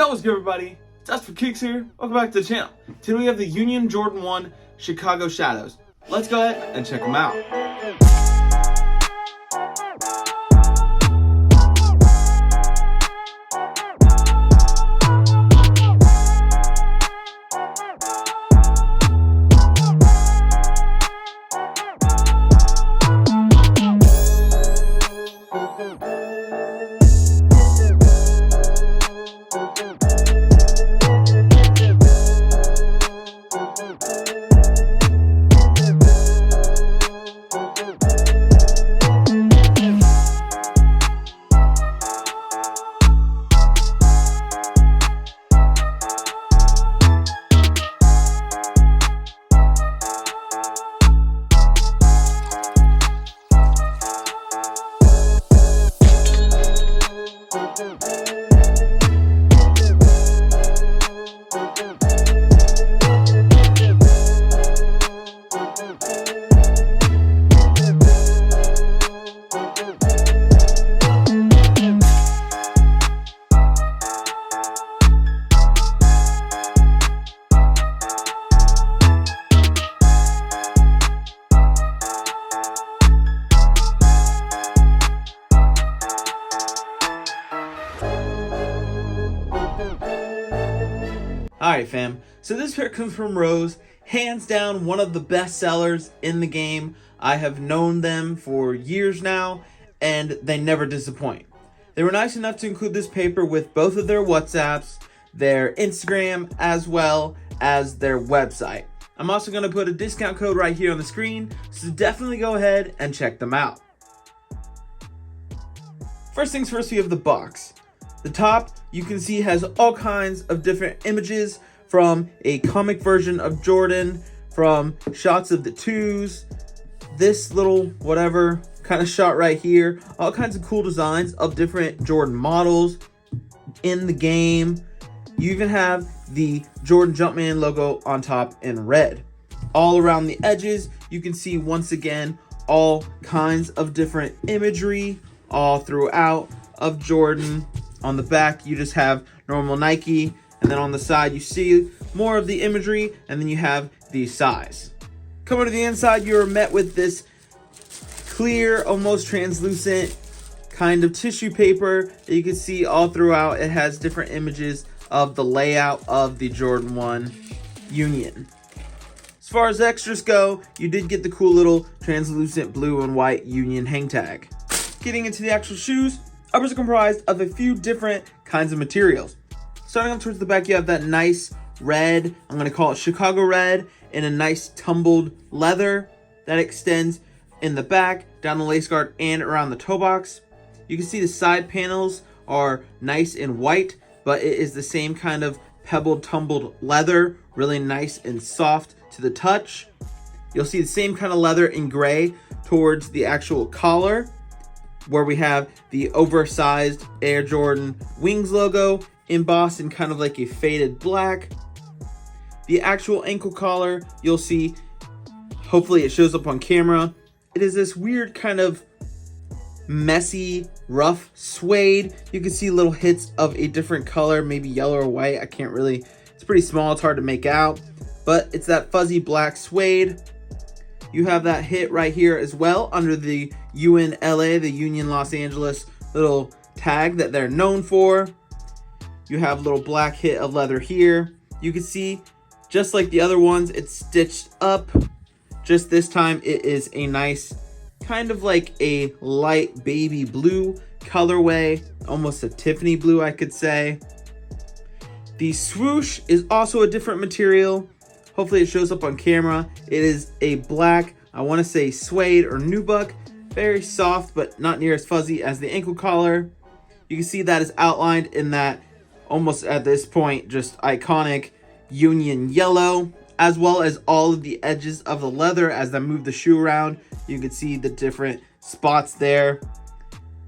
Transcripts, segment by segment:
Yo, what's good, everybody? Just for Kicks here. Welcome back to the channel. Today we have the Union Jordan 1 Chicago Shadows. Let's go ahead and check them out. Alright fam, so this pair comes from Rose, hands down one of the best sellers in the game. I have known them for years now, and they never disappoint. They were nice enough to include this paper with both of their WhatsApps, their Instagram, as well as their website. I'm also going to put a discount code right here on the screen, so definitely go ahead and check them out. First things first, we have the box. The top, you can see, has all kinds of different images from a comic version of Jordan, from shots of the twos, this little whatever kind of shot right here, all kinds of cool designs of different Jordan models in the game. You even have the Jordan Jumpman logo on top in red. All around the edges, you can see once again all kinds of different imagery all throughout of Jordan. On the back, you just have normal Nike, and then on the side, you see more of the imagery, and then you have the size. Coming to the inside, you are met with this clear, almost translucent kind of tissue paper that you can see all throughout. It has different images of the layout of the Jordan 1 Union. As far as extras go, you did get the cool little translucent blue and white Union hang tag. Getting into the actual shoes, uppers are comprised of a few different kinds of materials. Starting up towards the back, you have that nice red, I'm going to call it Chicago red, in a nice tumbled leather that extends in the back, down the lace guard, and around the toe box. You can see the side panels are nice and white, but it is the same kind of pebbled, tumbled leather, really nice and soft to the touch. You'll see the same kind of leather in gray towards the actual collar, where we have the oversized Air Jordan Wings logo embossed in kind of like a faded black. The actual ankle collar, you'll see, hopefully it shows up on camera, it is this weird kind of messy, rough suede. You can see little hits of a different color, maybe yellow or white. I can't really, it's pretty small, it's hard to make out, but it's that fuzzy black suede. You have that hit right here as well under the UNLA, the Union Los Angeles little tag that they're known for. You have a little black hit of leather here. You can see, just like the other ones, it's stitched up. Just this time, it is a nice, kind of like a light baby blue colorway, almost a Tiffany blue, I could say. The swoosh is also a different material. Hopefully it shows up on camera. It is a black, I want to say suede or nubuck, very soft but not near as fuzzy as the ankle collar. You can see that is outlined in that almost at this point just iconic Union yellow, as well as all of the edges of the leather as I move the shoe around. You can see the different spots there.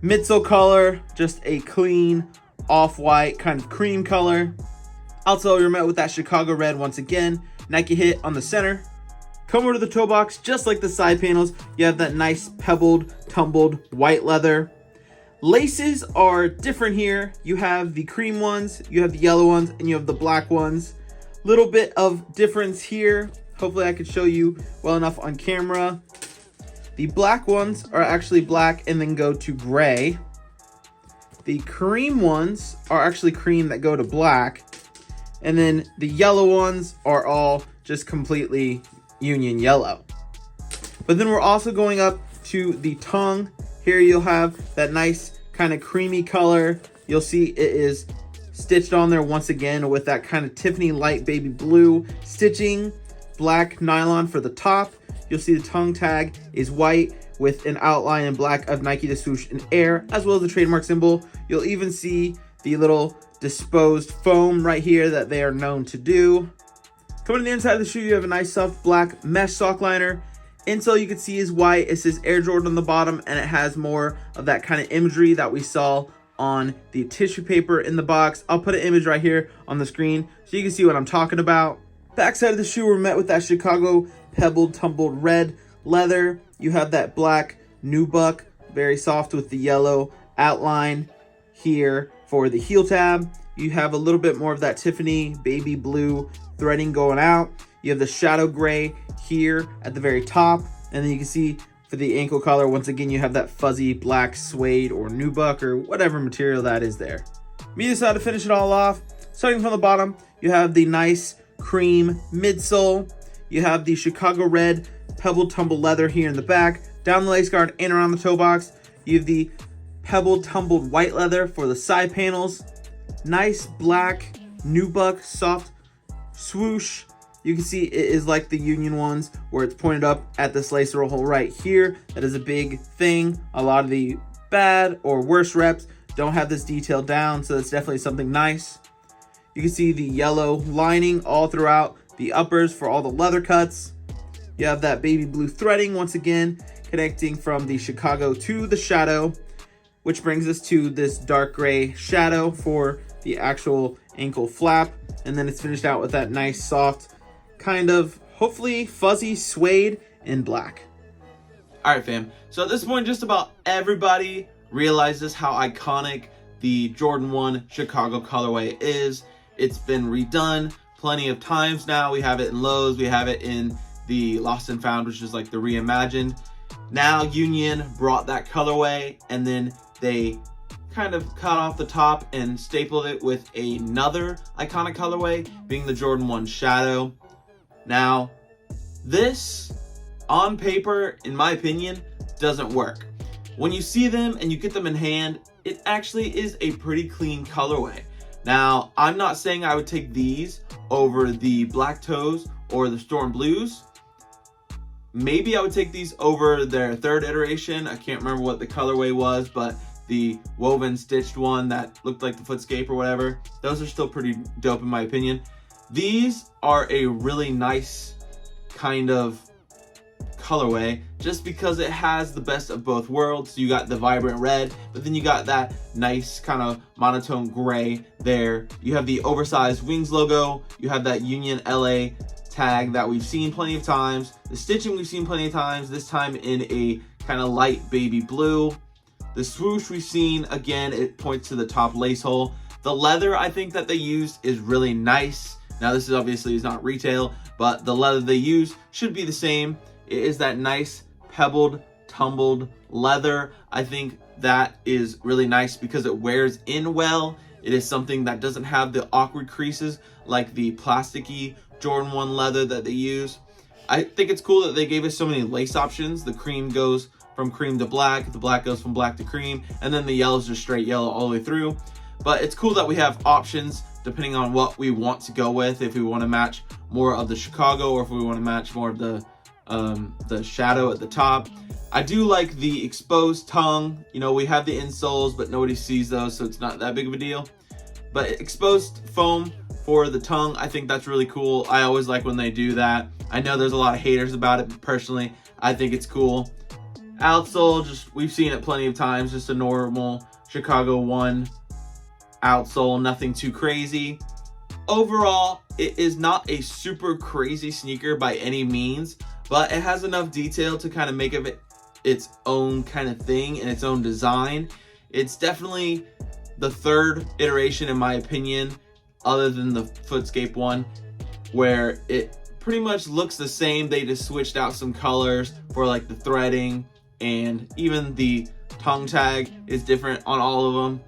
Midsole color, just a clean off-white kind of cream color. Also, you're met with that Chicago red once again. Nike hit on the center. Come over to the toe box, just like the side panels, you have that nice pebbled, tumbled white leather. Laces are different here. You have the cream ones, you have the yellow ones, and you have the black ones. Little bit of difference here. Hopefully I could show you well enough on camera. The black ones are actually black and then go to gray. The cream ones are actually cream that go to black. And then the yellow ones are all just completely union yellow. But then we're also going up to the tongue. Here you'll have that nice kind of creamy color. You'll see it is stitched on there once again with that kind of Tiffany light baby blue stitching. Black nylon for the top. You'll see the tongue tag is white with an outline in black of Nike to swoosh in air, as well as the trademark symbol. You'll even see the little disposed foam right here that they are known to do. Coming to the inside of the shoe, you have a nice soft black mesh sock liner. Insole you can see is white. It says Air Jordan on the bottom, and it has more of that kind of imagery that we saw on the tissue paper in the box. I'll put an image right here on the screen so you can see what I'm talking about. Backside of the shoe, we're met with that Chicago pebbled tumbled red leather. You have that black nubuck, very soft with the yellow outline here for the heel tab. You have a little bit more of that Tiffany baby blue threading going out. You have the shadow gray here at the very top, and then you can see for the ankle collar, once again, you have that fuzzy black suede or nubuck or whatever material that is there. Me decided to finish it all off. Starting from the bottom, you have the nice cream midsole. You have the Chicago red pebbled tumbled leather here in the back, down the lace guard and around the toe box. You have the pebbled tumbled white leather for the side panels. Nice black nubuck soft swoosh. You can see it is like the union ones where it's pointed up at this lacer hole right here. That is a big thing. A lot of the bad or worse reps don't have this detail down, so it's definitely something nice. You can see the yellow lining all throughout the uppers for all the leather cuts. You have that baby blue threading once again connecting from the Chicago to the shadow, which brings us to this dark gray shadow for the actual ankle flap. And then it's finished out with that nice soft kind of hopefully fuzzy suede in black. All right, fam. So at this point, just about everybody realizes how iconic the Jordan 1 Chicago colorway is. It's been redone plenty of times now. We have it in Lowe's. We have it in the Lost and Found, which is like the reimagined. Now Union brought that colorway, and then they kind of cut off the top and stapled it with another iconic colorway, being the Jordan 1 Shadow. Now, this, on paper, in my opinion, doesn't work. When you see them and you get them in hand, it actually is a pretty clean colorway. Now, I'm not saying I would take these over the Black Toes or the Storm Blues. Maybe I would take these over their third iteration. I can't remember what the colorway was, but the woven stitched one that looked like the Footscape or whatever. Those are still pretty dope in my opinion. These are a really nice kind of colorway just because it has the best of both worlds. You got the vibrant red, but then you got that nice kind of monotone gray there. You have the oversized wings logo. You have that Union LA tag that we've seen plenty of times. The stitching we've seen plenty of times, this time in a kind of light baby blue. The swoosh we've seen, again, it points to the top lace hole. The leather I think that they used is really nice. Now this is obviously is not retail, but the leather they use should be the same. It is that nice pebbled, tumbled leather. I think that is really nice because it wears in well. It is something that doesn't have the awkward creases like the plasticky Jordan 1 leather that they use. I think it's cool that they gave us so many lace options. The cream goes from cream to black, the black goes from black to cream, and then the yellow is just straight yellow all the way through. But it's cool that we have options depending on what we want to go with. If we want to match more of the Chicago or if we want to match more of the shadow at the top. I do like the exposed tongue. You know, we have the insoles, but nobody sees those, so it's not that big of a deal. But exposed foam for the tongue, I think that's really cool. I always like when they do that. I know there's a lot of haters about it, but personally, I think it's cool. Outsole, just we've seen it plenty of times, just a normal Chicago 1 outsole, nothing too crazy. Overall, it is not a super crazy sneaker by any means, but it has enough detail to kind of make of it its own kind of thing and its own design. It's definitely the third iteration, in my opinion, other than the Footscape one, where it pretty much looks the same. They just switched out some colors for like the threading, and even the tongue tag is different on all of them.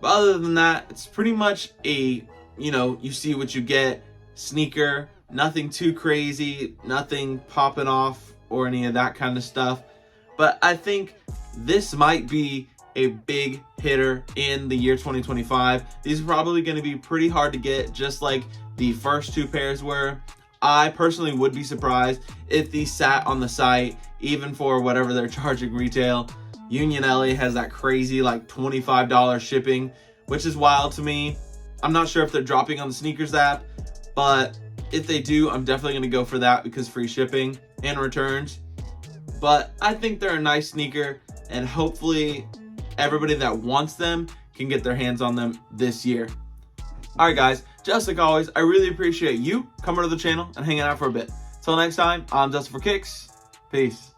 But other than that, it's pretty much a, you see what you get sneaker. Nothing too crazy, nothing popping off or any of that kind of stuff. But I think this might be a big hitter in the year 2025. These are probably going to be pretty hard to get, just like the first two pairs were. I personally would be surprised if these sat on the site, even for whatever they're charging retail. Union LA has that crazy like $25 shipping, which is wild to me. I'm not sure if they're dropping on the sneakers app, but if they do, I'm definitely going to go for that because free shipping and returns. But I think they're a nice sneaker, and hopefully everybody that wants them can get their hands on them this year. All right, guys, just like always, I really appreciate you coming to the channel and hanging out for a bit. Till next time, I'm Justin for Kicks. Peace.